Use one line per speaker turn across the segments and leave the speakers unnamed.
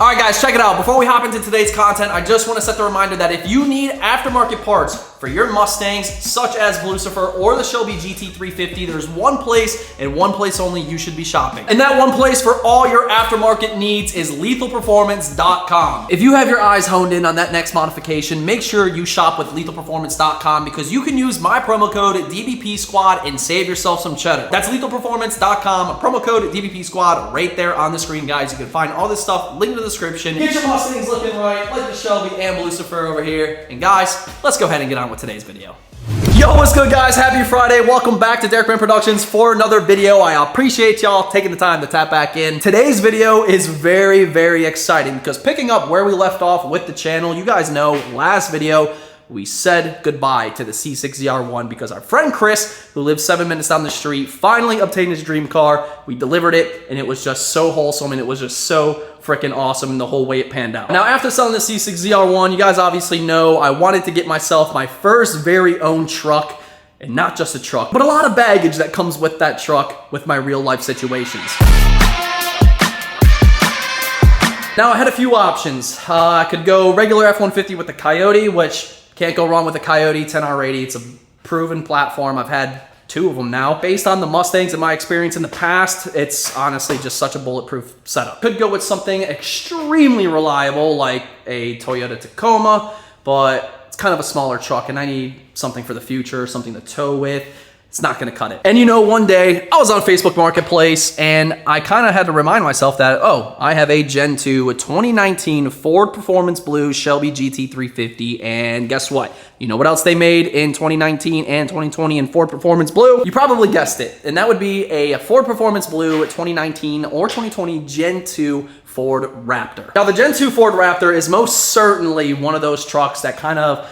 All right, guys, check it out. Before we hop into today's content, I just want to set the reminder that if you need aftermarket parts for your Mustangs, such as Lucifer or the Shelby GT350, there's one place and one place only you should be shopping. And that one place for all your aftermarket needs is lethalperformance.com. If you have your eyes honed in on that next modification, make sure you shop with lethalperformance.com because you can use my promo code DBP Squad and save yourself some cheddar. That's lethalperformance.com, promo code DBP Squad right there on the screen, guys. You can find all this stuff linked in the description. Get your Mustangs looking right, like the Shelby and Lucifer over here. And guys, let's go ahead and get on with today's video. Yo, what's good, guys? Happy Friday. Welcome back to Derek Brand Productions for another video. I appreciate y'all taking the time to tap back in. Today's video is very, very exciting because picking up where we left off with the channel, you guys know last video, we said goodbye to the C6 ZR1 because our friend Chris, who lives 7 minutes down the street, finally obtained his dream car. We delivered it, and it was just so wholesome, and it was just so freaking awesome the whole way it panned out. Now, after selling the C6 ZR1, you guys obviously know I wanted to get myself my first very own truck, and not just a truck, but a lot of baggage that comes with that truck with my real life situations. Now, I had a few options. I could go regular F-150 with the Coyote, which can't go wrong with the Coyote 10R80. It's a proven platform. I've had 2 of them now. Based on the Mustangs and my experience in the past, it's honestly just such a bulletproof setup. Could go with something extremely reliable like a Toyota Tacoma, but it's kind of a smaller truck and I need something for the future, something to tow with. It's not gonna cut it. And you know, one day I was on Facebook Marketplace and I kind of had to remind myself that, oh, I have a Gen 2 2019 Ford Performance Blue Shelby GT350, and guess what? You know what else they made in 2019 and 2020 in Ford Performance Blue? You probably guessed it, and that would be a Ford Performance Blue 2019 or 2020 Gen 2 Ford Raptor. Now, the Gen 2 Ford Raptor is most certainly one of those trucks that kind of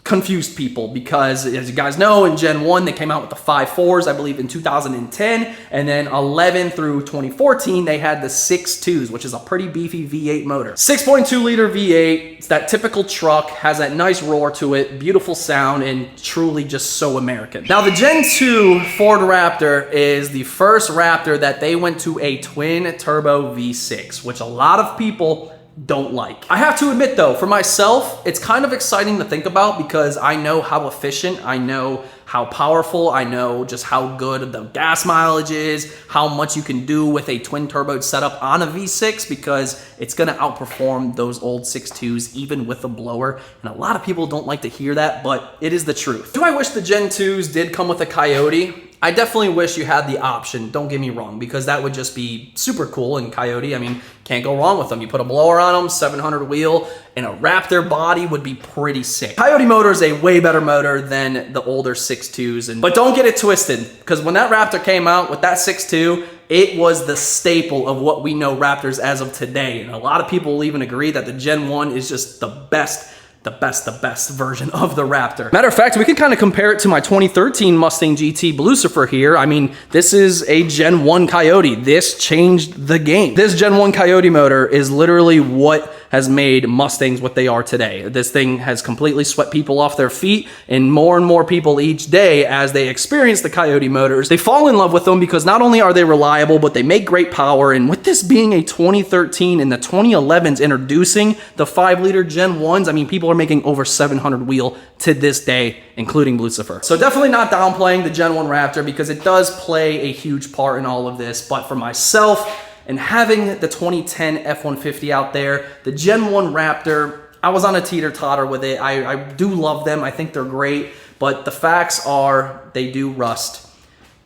confused people because, as you guys know, in Gen 1 they came out with the 5.4s, I believe, in 2010, and then 11 through 2014 they had the 6.2s, which is a pretty beefy V8 motor. 6.2 liter V8, it's that typical truck, has that nice roar to it, beautiful sound, and truly just so American. Now, the Gen 2 Ford Raptor is the first Raptor that they went to a twin turbo V6, which a lot of people don't like. I have to admit though, for myself, it's kind of exciting to think about because I know how efficient, I know how powerful, I know just how good the gas mileage is, how much you can do with a twin turbo setup on a V6 because it's gonna outperform those old 6.2s even with a blower. And a lot of people don't like to hear that, but it is the truth. Do I wish the Gen 2s did come with a Coyote? I definitely wish you had the option, don't get me wrong, because that would just be super cool. And Coyote, I mean, can't go wrong with them. You put a blower on them, 700 wheel, and a Raptor body would be pretty sick. Coyote motor is a way better motor than the older 6.2s. But don't get it twisted, because when that Raptor came out with that 6.2, it was the staple of what we know Raptors as of today. And a lot of people will even agree that the Gen 1 is just the best version of the Raptor. Matter of fact, we can kind of compare it to my 2013 Mustang GT Lucifer here. I mean, this is a Gen 1 Coyote. This changed the game. This Gen 1 Coyote motor is literally what has made Mustangs what they are today. This thing has completely swept people off their feet, and more people each day as they experience the Coyote motors, they fall in love with them because not only are they reliable, but they make great power. And with this being a 2013 and the 2011s introducing the 5-liter Gen 1s, I mean, people are making over 700 wheel to this day, including Lucifer. So definitely not downplaying the Gen 1 Raptor because it does play a huge part in all of this. But for myself, and having the 2010 F-150 out there, the Gen 1 Raptor, I was on a teeter-totter with it. I do love them. I think they're great. But the facts are they do rust.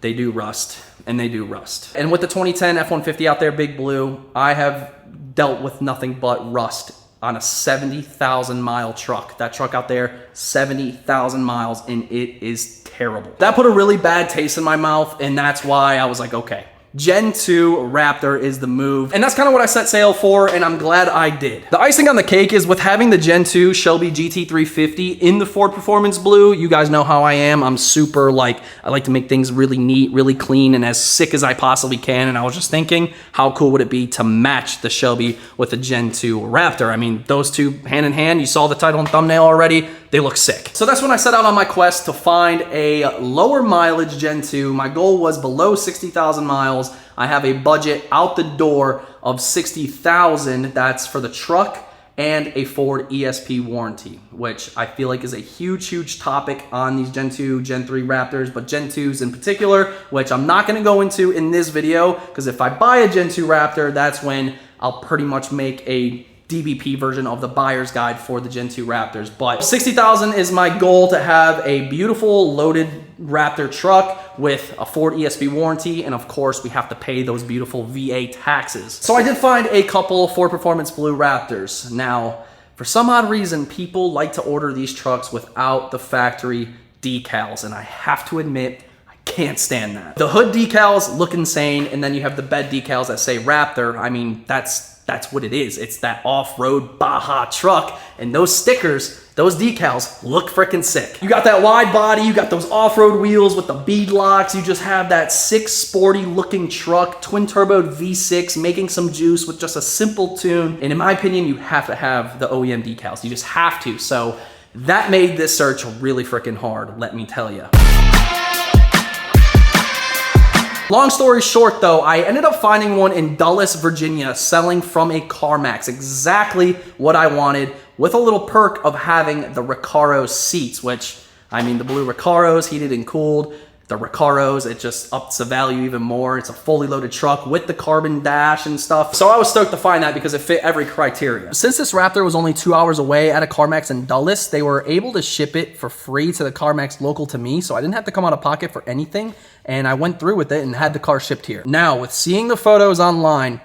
They do rust. And they do rust. And with the 2010 F-150 out there, Big Blue, I have dealt with nothing but rust on a 70,000 mile truck. That truck out there, 70,000 miles, and it is terrible. That put a really bad taste in my mouth, and that's why I was like, okay, Gen 2 Raptor is the move. And that's kind of what I set sail for, and I'm glad I did. The icing on the cake is with having the Gen 2 Shelby GT350 in the Ford Performance Blue. You guys know how I am. I'm super I like to make things really neat, really clean, and as sick as I possibly can. And I was just thinking, how cool would it be to match the Shelby with the Gen 2 Raptor? I mean, those two hand in hand, you saw the title and thumbnail already. they look sick. So that's when I set out on my quest to find a lower mileage Gen 2. My goal was below 60,000 miles. I have a budget out the door of 60,000. That's for the truck and a Ford ESP warranty, which I feel like is a huge, huge topic on these Gen 2, Gen 3 Raptors, but Gen 2s in particular, which I'm not gonna go into in this video, because if I buy a Gen 2 Raptor, that's when I'll pretty much make a DBP version of the buyer's guide for the Gen 2 Raptors. But 60,000 is my goal, to have a beautiful loaded Raptor truck with a Ford ESP warranty, and of course we have to pay those beautiful VA taxes. So I did find a couple Ford Performance Blue Raptors. Now, for some odd reason, people like to order these trucks without the factory decals, and I have to admit, I can't stand that. The hood decals look insane, and then you have the bed decals that say Raptor. I mean, that's what it is. It's that off-road Baja truck, and those stickers, those decals look freaking sick. You got that wide body, you got those off-road wheels with the bead locks, you just have that sick, sporty looking truck, twin-turboed V6, making some juice with just a simple tune. And in my opinion, you have to have the OEM decals. You just have to. So that made this search really freaking hard, let me tell you. Long story short though, I ended up finding one in Dulles, Virginia, selling from a CarMax. Exactly what I wanted, with a little perk of having the Recaro seats, which, I mean, the blue Recaros, heated and cooled. The Recaros, it just ups the value even more. It's a fully loaded truck with the carbon dash and stuff. So I was stoked to find that because it fit every criteria. Since this Raptor was only 2 hours away at a CarMax in Dulles, they were able to ship it for free to the CarMax local to me, so I didn't have to come out of pocket for anything, and I went through with it and had the car shipped here. Now, with seeing the photos online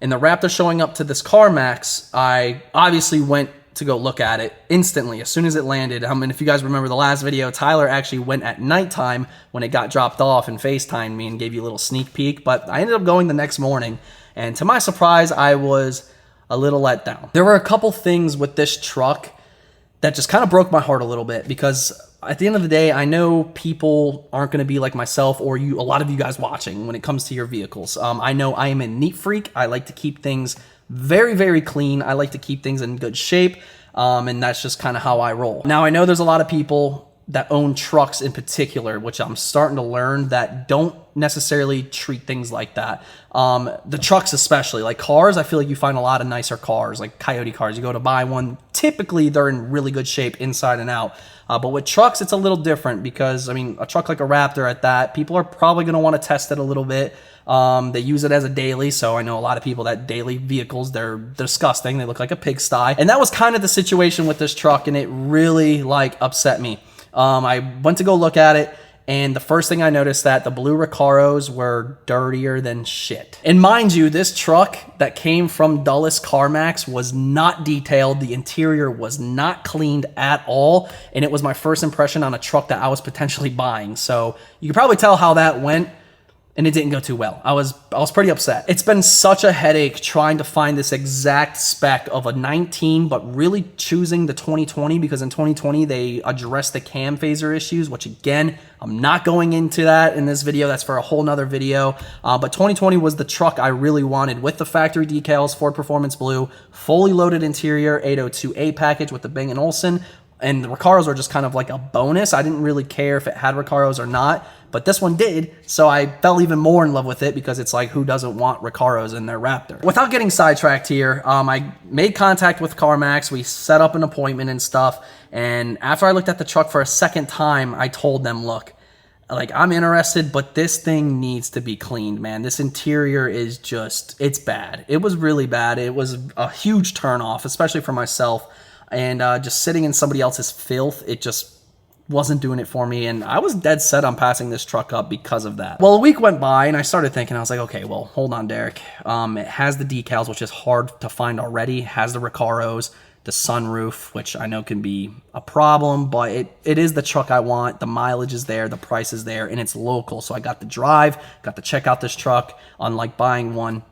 and the Raptor showing up to this CarMax, I obviously went to go look at it instantly as soon as it landed. I mean, if you guys remember the last video, Tyler actually went at nighttime when it got dropped off and FaceTimed me and gave you a little sneak peek, but I ended up going the next morning, and to my surprise, I was a little let down. There were a couple things with this truck that just kind of broke my heart a little bit, because at the end of the day, I know people aren't going to be like myself or you, a lot of you guys watching, when it comes to your vehicles. I know I am a neat freak. I like to keep things very, very clean. I like to keep things in good shape, and that's just kind of how I roll. Now, I know there's a lot of people that own trucks in particular, which I'm starting to learn, that don't necessarily treat things like that. The trucks especially, like cars, I feel like you find a lot of nicer cars, like Coyote cars. You go to buy one, typically they're in really good shape inside and out. But with trucks, it's a little different, because, I mean, a truck like a Raptor at that, people are probably going to want to test it a little bit. They use it as a daily, so I know a lot of people that daily vehicles, they're disgusting. They look like a pigsty. And that was kind of the situation with this truck, and it really, like, upset me. I went to go look at it, and the first thing I noticed that the blue Recaros were dirtier than shit. And mind you, this truck that came from Dulles CarMax was not detailed. The interior was not cleaned at all, and it was my first impression on a truck that I was potentially buying. So you can probably tell how that went, and it didn't go too well. I was pretty upset. It's been such a headache trying to find this exact spec of a 19, but really choosing the 2020, because in 2020 they addressed the cam phaser issues, which again, I'm not going into that in this video. That's for a whole nother video. But 2020 was the truck I really wanted, with the factory decals, Ford Performance Blue, fully loaded interior, 802A package with the Bang & Olufsen. And the Recaros were just kind of like a bonus. I didn't really care if it had Recaros or not, but this one did, so I fell even more in love with it, because it's like, who doesn't want Recaros in their Raptor? Without getting sidetracked here, I made contact with CarMax. We set up an appointment and stuff, and after I looked at the truck for a second time, I told them, look, like, I'm interested, but this thing needs to be cleaned, man. This interior is just, it's bad. It was really bad. It was a huge turnoff, especially for myself. And just sitting in somebody else's filth, it just wasn't doing it for me, and I was dead set on passing this truck up because of that. Well, a week went by, and I started thinking, I was like, okay, well, hold on, Derek. It has the decals, which is hard to find already. It has the Recaros, the sunroof, which I know can be a problem, but it is the truck I want. The mileage is there, the price is there, and it's local, so I got to drive, got to check out this truck, unlike buying one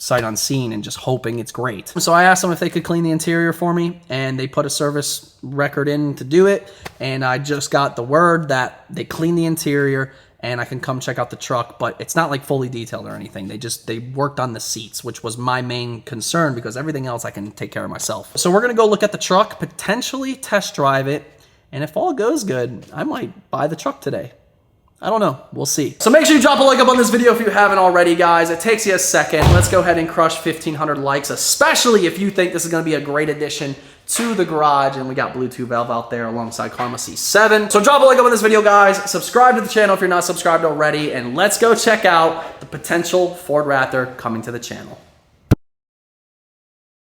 sight unseen and just hoping it's great. So I asked them if they could clean the interior for me, and they put a service record in to do it, and I just got the word that they cleaned the interior and I can come check out the truck, but it's not like fully detailed or anything. They worked on the seats, which was my main concern, because everything else I can take care of myself. So we're gonna go look at the truck, potentially test drive it, And if all goes good, I might buy the truck today. I don't know. We'll see. So make sure you drop a like up on this video if you haven't already, guys. It takes you a second. Let's go ahead and crush 1,500 likes, especially if you think this is going to be a great addition to the garage. And we got Bluetooth valve out there alongside Karma C7. So drop a like up on this video, guys. Subscribe to the channel if you're not subscribed already. And let's go check out the potential Ford Raptor coming to the channel.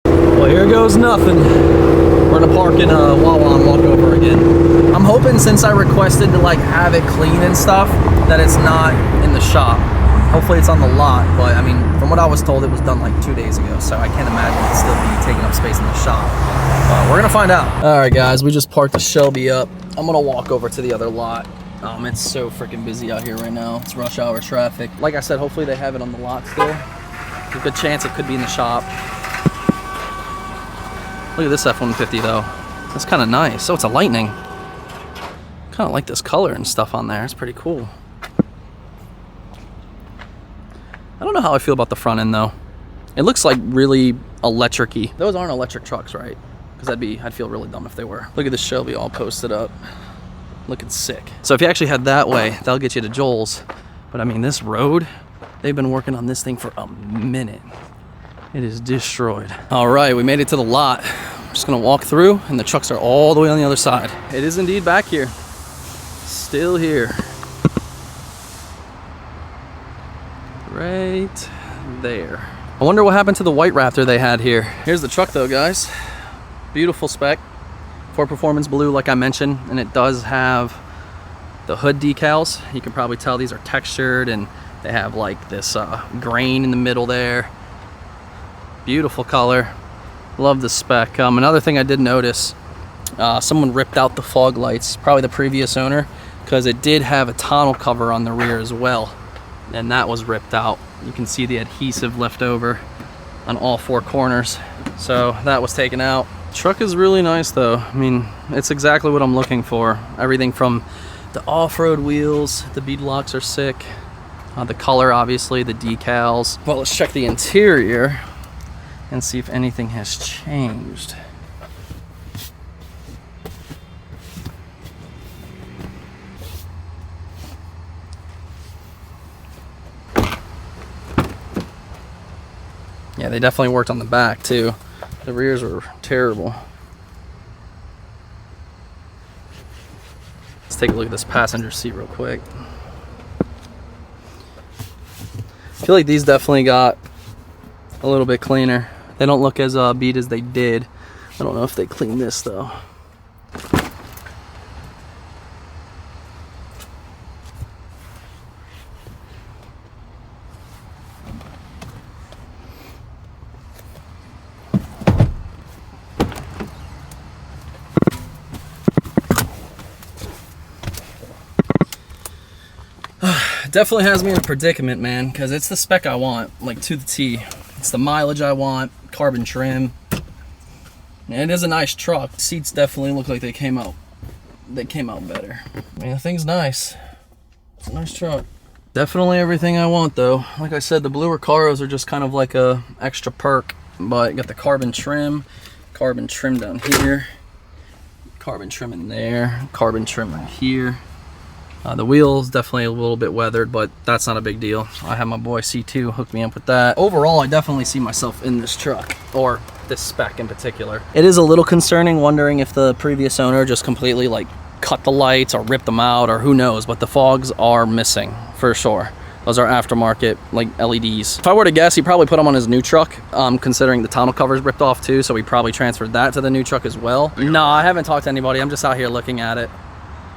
Well, here goes nothing. We're gonna park in Wawa and walk over again. I'm hoping, since I requested to like have it clean and stuff, that it's not in the shop. Hopefully it's on the lot, but I mean, from what I was told, it was done like 2 days ago, so I can't imagine it'd still be taking up space in the shop. We're gonna find out. All right, guys, we just parked the Shelby up. I'm gonna walk over to the other lot. It's so freaking busy out here right now. It's rush hour traffic. Like I said, hopefully they have it on the lot still. There's a good chance it could be in the shop. Look at this F-150 though. That's kind of nice. Oh, it's a Lightning. Kind of like this color and stuff on there. It's pretty cool. I don't know how I feel about the front end though. It looks like really electric-y. Those aren't electric trucks, right? Because I'd feel really dumb if they were. Look at this Shelby all posted up. Looking sick. So if you actually head that way, that'll get you to Joel's. But I mean, this road, they've been working on this thing for a minute. It is destroyed. All right, we made it to the lot. I'm just gonna walk through, and the trucks are all the way on the other side. It is indeed back here. Still here. Right there. I wonder what happened to the white Raptor they had here. Here's the truck though, guys. Beautiful spec. Ford Performance Blue, like I mentioned, and it does have the hood decals. You can probably tell these are textured, and they have like this grain in the middle there. Beautiful color. Love the spec. Another thing I did notice, someone ripped out the fog lights, probably the previous owner, because it did have a tonneau cover on the rear as well, and that was ripped out. You can see the adhesive left over on all four corners, so that was taken out. Truck is really nice though. I mean, it's exactly what I'm looking for. Everything from the off-road wheels, the bead locks are sick, the color obviously, the decals. Well, let's check the interior and see if anything has changed. Yeah, they definitely worked on the back too. The rears were terrible. Let's take a look at this passenger seat real quick. I feel like these definitely got a little bit cleaner. They don't look as beat as they did. I don't know if they cleaned this though. Definitely has me in a predicament, man, because it's the spec I want, like to the T. It's the mileage I want, carbon trim. And it is a nice truck. The seats definitely look like they came out better. I mean, the thing's nice. It's a nice truck. Definitely everything I want though. Like I said, the blue Recaros are just kind of like a extra perk, but you got the carbon trim down here, carbon trim in there, carbon trim right here. The wheels definitely a little bit weathered, but that's not a big deal. I have my boy C2 hook me up with that. Overall, I definitely see myself in this truck, or this spec in particular. It is a little concerning, wondering if the previous owner just completely like cut the lights or ripped them out, or who knows, but the fogs are missing for sure. Those are aftermarket like LEDs. If I were to guess, he probably put them on his new truck, considering the tonneau cover's ripped off too, so he probably transferred that to the new truck as well. No, I haven't talked to anybody. I'm just out here looking at it.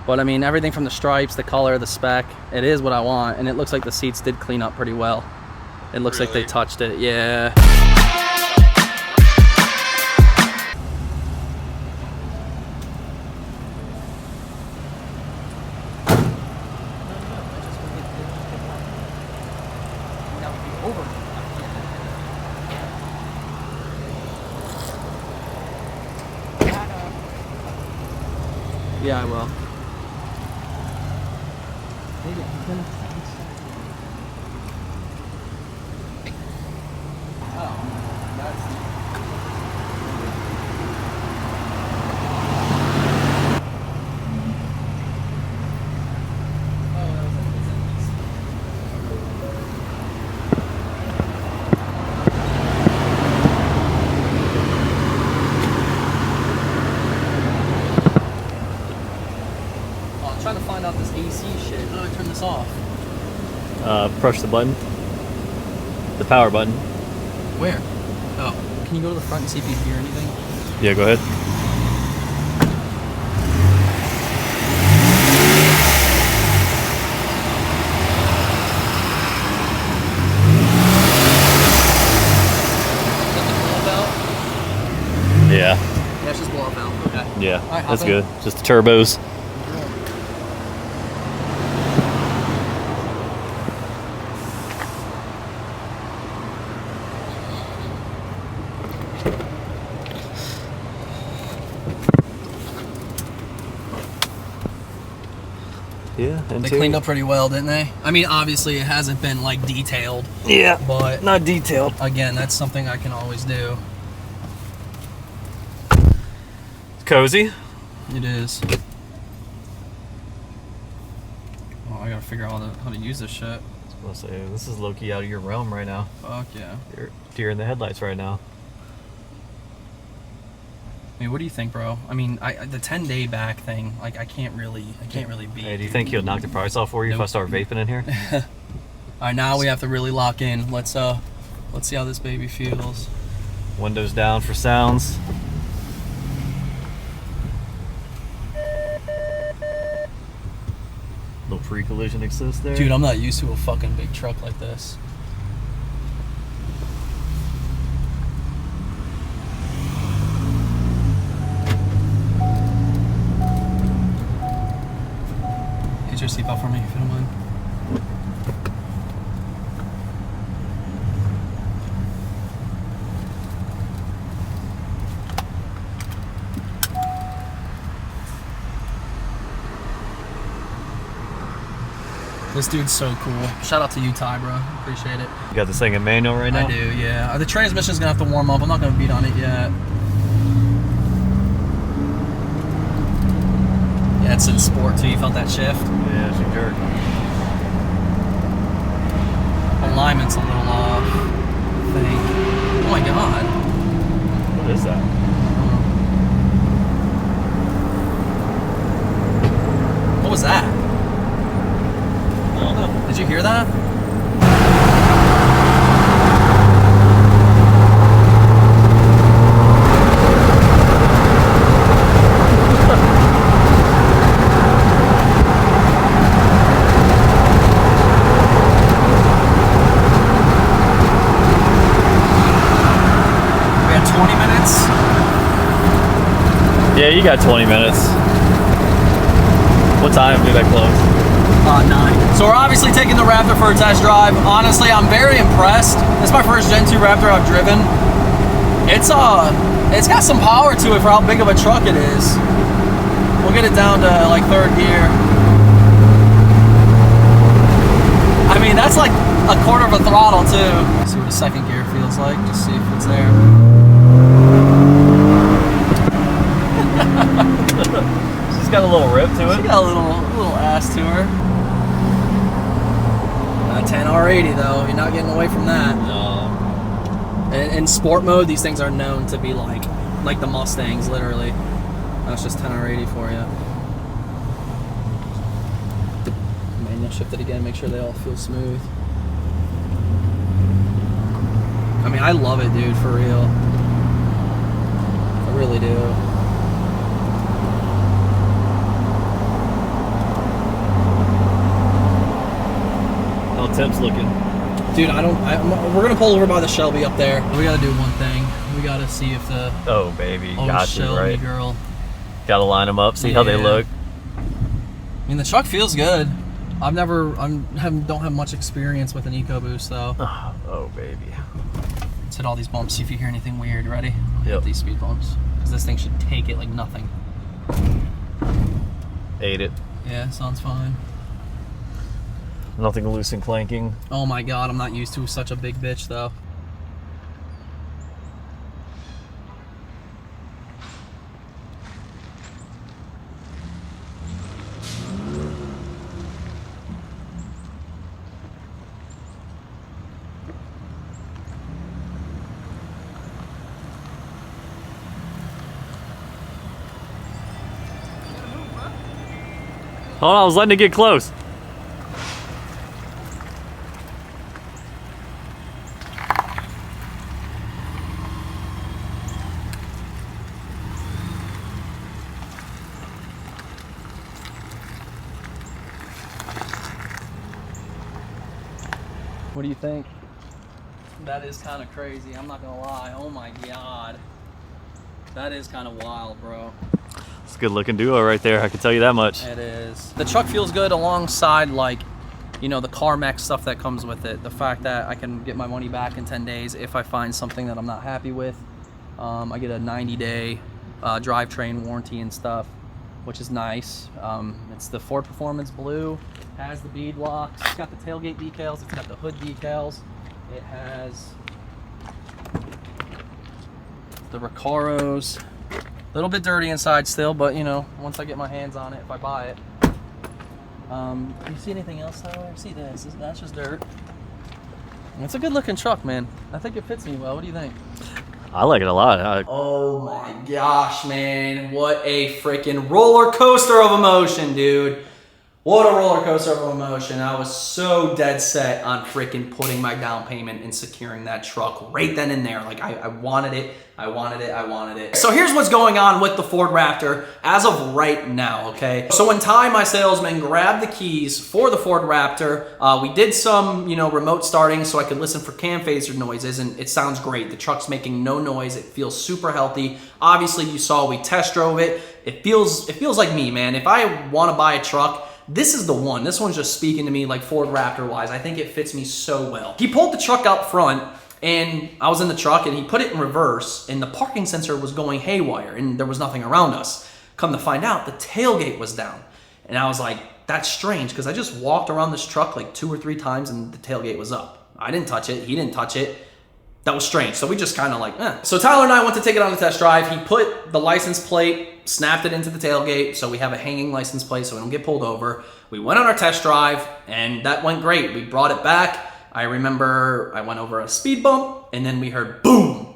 But I mean, everything from the stripes, the color, the spec, it is what I want. And it looks like the seats did clean up pretty well. It looks like they touched it, yeah. Yeah, I will. see shit. How do I turn this off?
Push the button. The power button.
Where? Oh. Can you go to the front and see if you hear anything?
Yeah, go ahead. Yeah.
Yeah, it's just blow up valve. Okay.
Yeah,
right,
that's good. Just the turbos. Yeah,
they cleaned up pretty well, didn't they? I mean, obviously it hasn't been like detailed.
Yeah,
but
not detailed.
Again, that's something I can always do.
Cozy.
It is. Oh, I gotta figure out how to use this shit.
I was gonna say, this is low-key out of your realm right now.
Fuck yeah.
You're deer in the headlights right now.
I mean, what do you think, bro? I mean, the 10-day back thing, like, I can't really beat.
Hey, do you think he'll knock the price off for you if I start vaping in here?
All right, now we have to really lock in. Let's see how this baby feels.
Windows down for sounds. Little pre-collision assist there.
Dude, I'm not used to a fucking big truck like this. Get your seatbelt for me if you don't mind. This dude's so cool. Shout out to you, Ty, bro. Appreciate it.
You got this thing in manual right now?
I do, yeah. The transmission's gonna have to warm up. I'm not gonna beat on it yet. Yeah, it's in sport too. You felt that shift?
Yeah, she jerked.
Alignment's a little off, I think. Oh my god.
What is that?
What was that?
I don't know.
Did you hear that? We had 20 minutes.
Yeah, you got 20 minutes. What time do that close?
9. So we're obviously taking the Raptor for a test drive. Honestly, I'm very impressed. This is my first Gen 2 Raptor I've driven. It's got some power to it for how big of a truck it is. We'll get it down to like 3rd gear. I mean, that's like a quarter of a throttle too. See what a 2nd gear feels like. Just see if it's there.
She's got a little rip to it.
She got a little ass to her. 10 R80 though, you're not getting away from that.
No.
In sport mode, these things are known to be like the Mustangs, literally. That's just 10 R80 for you. Manual shift it again, make sure they all feel smooth. I mean, I love it, dude, for real. I really do.
Temp's looking.
Dude, we're gonna pull over by the Shelby up there. We gotta do one thing. We gotta see if the
oh baby, got you
Shelby
right.
Girl.
Gotta line them up, see how they look.
I mean, the truck feels good. Don't have much experience with an EcoBoost though.
Oh baby.
Let's hit all these bumps. See if you hear anything weird. Ready?
Yep.
Hit these speed bumps because this thing should take it like nothing.
Ate it.
Yeah, sounds fine.
Nothing loose and clanking.
Oh my god, I'm not used to such a big bitch though.
Hold on, I was letting it get close.
What do you think? That is kind of crazy. I'm not gonna lie. Oh my God. That is kind of wild, bro.
It's a good looking duo right there, I can tell you that much.
It is. The truck feels good alongside, like, you know, the CarMax stuff that comes with it. The fact that I can get my money back in 10 days if I find something that I'm not happy with. I get a 90-day drivetrain warranty and stuff, which is nice. It's the Ford Performance Blue, has the bead locks, it's got the tailgate decals, it's got the hood decals, it has the Recaros. A little bit dirty inside still, but you know, once I get my hands on it, if I buy it. You see anything else, Tyler? See this? That's just dirt. It's a good looking truck, man. I think it fits me well. What do you think?
I like it a lot.
Oh my gosh, man. What a freaking roller coaster of emotion, dude. What a roller coaster of emotion. I was so dead set on freaking putting my down payment and securing that truck right then and there. Like, I wanted it. I wanted it. I wanted it. So here's what's going on with the Ford Raptor as of right now, okay? So when Ty, my salesman, grabbed the keys for the Ford Raptor, we did some, you know, remote starting so I could listen for cam phaser noises, and it sounds great. The truck's making no noise. It feels super healthy. Obviously, you saw we test drove it. It feels like me, man. If I want to buy a truck, this is the one. This one's just speaking to me like Ford Raptor wise. I think it fits me so well. He pulled the truck out front, and I was in the truck, and he put it in reverse, and the parking sensor was going haywire, and there was nothing around us. Come to find out, the tailgate was down. And I was like, that's strange, because I just walked around this truck like 2 or 3 times, and the tailgate was up. I didn't touch it. He didn't touch it. That was strange. So we just kind of like, eh. So Tyler and I went to take it on a test drive. He put the license plate, snapped it into the tailgate, so we have a hanging license plate so we don't get pulled over. We went on our test drive, and that went great. We brought it back. I remember I went over a speed bump, and then we heard boom,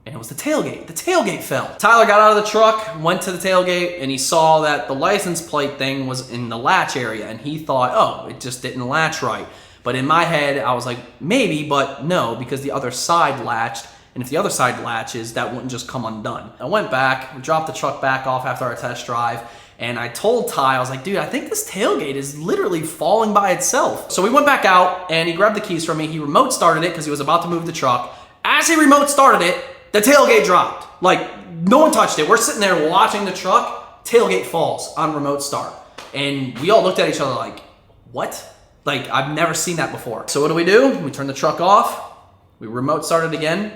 and it was the tailgate. The tailgate fell. Tyler got out of the truck, went to the tailgate, and he saw that the license plate thing was in the latch area, and he thought, oh, it just didn't latch right. But in my head, I was like, maybe, but no, because the other side latched, and if the other side latches, that wouldn't just come undone. I went back, we dropped the truck back off after our test drive, and I told Ty, I was like, dude, I think this tailgate is literally falling by itself. So we went back out, and he grabbed the keys from me. He remote started it because he was about to move the truck. As he remote started it, the tailgate dropped. Like, no one touched it. We're sitting there watching the truck, tailgate falls on remote start. And we all looked at each other like, what? Like, I've never seen that before. So what do? We turn the truck off, we remote start it again,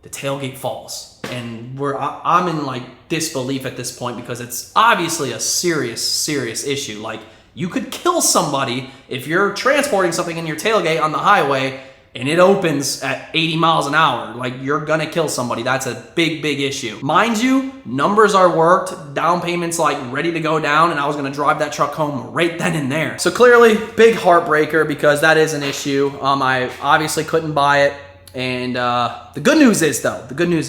the tailgate falls. And I'm in like disbelief at this point because it's obviously a serious issue. Like, you could kill somebody if you're transporting something in your tailgate on the highway and it opens at 80 miles an hour. Like, you're gonna kill somebody. That's a big issue. Mind you, numbers are worked, down payment's like ready to go down, and I was gonna drive that truck home right then and there. So clearly, big heartbreaker because that is an issue. I obviously couldn't buy it. And the good news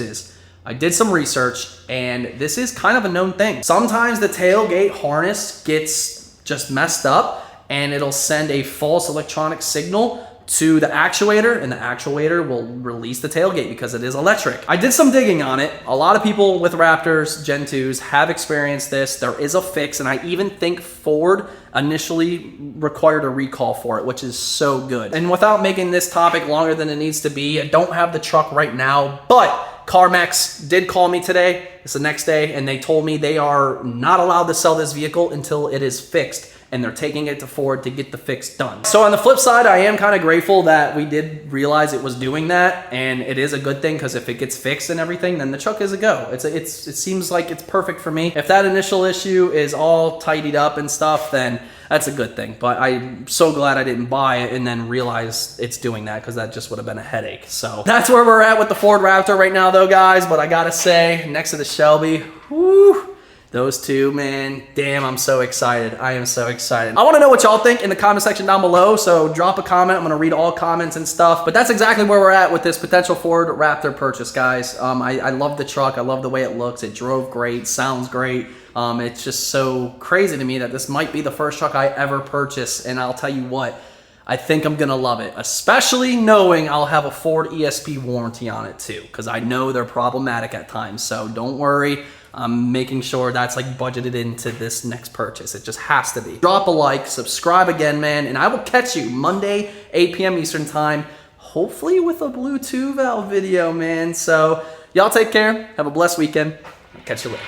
is, I did some research, and this is kind of a known thing. Sometimes the tailgate harness gets just messed up, and it'll send a false electronic signal to the actuator, and the actuator will release the tailgate because it is electric. I did some digging on it. A lot of people with Raptors Gen 2s have experienced this. There is a fix, and I even think Ford initially required a recall for it, which is so good. And without making this topic longer than it needs to be, I don't have the truck right now, but CarMax did call me today. It's the next day, and they told me they are not allowed to sell this vehicle until it is fixed, and they're taking it to Ford to get the fix done. So on the flip side, I am kind of grateful that we did realize it was doing that, and it is a good thing because if it gets fixed and everything, then the truck is a go. It seems like it's perfect for me. If that initial issue is all tidied up and stuff, then that's a good thing. But I'm so glad I didn't buy it and then realize it's doing that, because that just would have been a headache. So that's where we're at with the Ford Raptor right now though, guys. But I gotta say, next to the Shelby, whoo, Those two, man, damn, I'm so excited. I am so excited. I want to know what y'all think in the comment section down below, so drop a comment. I'm going to read all comments and stuff. But that's exactly where we're at with this potential Ford Raptor purchase, guys. I love the truck. I love the way it looks. It drove great, sounds great. It's just so crazy to me that this might be the first truck I ever purchase, and I'll tell you what, I think I'm gonna love it, especially knowing I'll have a Ford ESP warranty on it too, because I know they're problematic at times, so don't worry. I'm making sure that's like budgeted into this next purchase. It just has to be. Drop a like, subscribe again, man, and I will catch you Monday, 8 p.m. Eastern time, hopefully with a Bluetooth valve video, man. So y'all take care, have a blessed weekend, I'll catch you later.